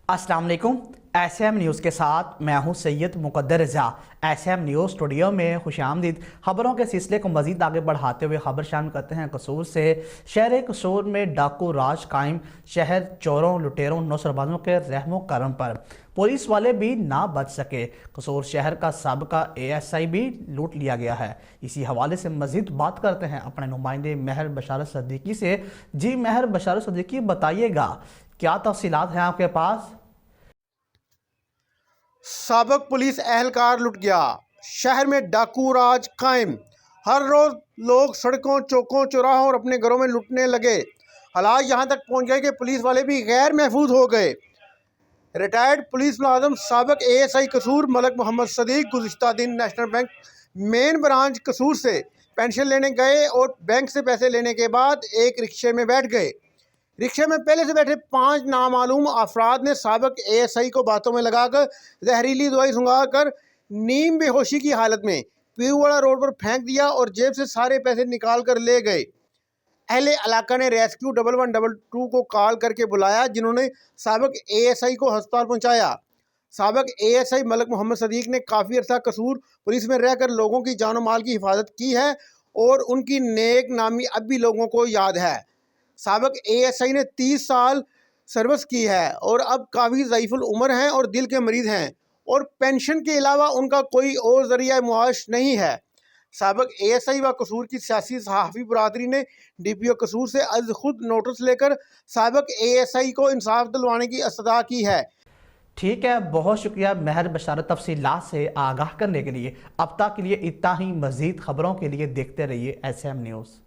अस्सलाम वालेकुम। SM news के साथ मैं हूं सैयद मुकद्दर रज़ा। SM न्यूज़ स्टूडियो में खुशामदीद। खबरों के सिलसिले को मज़ीद आगे बढ़ाते हुए खबर शामिल करते हैं कसूर से। शहर कसूर में डाकू राज कायम, शहर चोरों लुटेरों नौसरबाजों के रहमो करम पर पुलिस वाले भी ना बच सके। कसूर शहर का साबका ASI भी लूट लिया गया है। इसी हवाले से मज़ीद बात करते हैं अपने नुमाइंदे महर बशारत सद्दीकी से। जी महर बशारत सद्दीकी, बताइएगा क्या तफसीलात हैं आपके पास? साबक पुलिस एहलकार लुट गया, शहर में डाकू राज कायम। हर रोज लोग सड़कों चौकों चौराहों और अपने घरों में लुटने लगे। हालात यहाँ तक पहुँच गए कि पुलिस वाले भी गैर महफूज हो गए। रिटायर्ड पुलिस मुलाजिम साबक ASI कसूर मलक मोहम्मद सदीक गुज़िश्ता दिन नेशनल बैंक मेन ब्रांच कसूर से पेंशन लेने गए और बैंक से पैसे लेने के बाद एक रिक्शे में बैठ गए। रिक्शे में पहले से बैठे 5 नामालूम अफराद ने साबक ASI को बातों में लगाकर जहरीली दवाई सुंघाकर नीम बेहोशी की हालत में पीरूवाड़ा रोड पर फेंक दिया और जेब से सारे पैसे निकाल कर ले गए। अहले इलाका ने रेस्क्यू 1112 को कॉल करके बुलाया, जिन्होंने साबक ASI को अस्पताल पहुंचाया। साबक ASI मलक मोहम्मद सदीक ने काफ़ी अर्सा कसूर पुलिस में रहकर लोगों की जानो माल की हिफाजत की है और उनकी नेक नामी अब भी लोगों को याद है। साबक ASI ने 30 साल सर्विस की है और अब काफ़ी ज़ईफ़ुल उम्र हैं और दिल के मरीज़ हैं और पेंशन के अलावा उनका कोई और ज़रिया मुआश नहीं है। साबक ASI व कसूर की सियासी सहाफ़ी बरादरी ने DPO कसूर से आज खुद नोटिस लेकर साबक ASI को इंसाफ दिलवाने की इस्तदा की है। ठीक है, बहुत शुक्रिया महर बशारत तफसीलात से आगाह करने के लिए। अब तक के लिए इतना ही। मज़ीद खबरों के लिए देखते रहिए SM न्यूज़।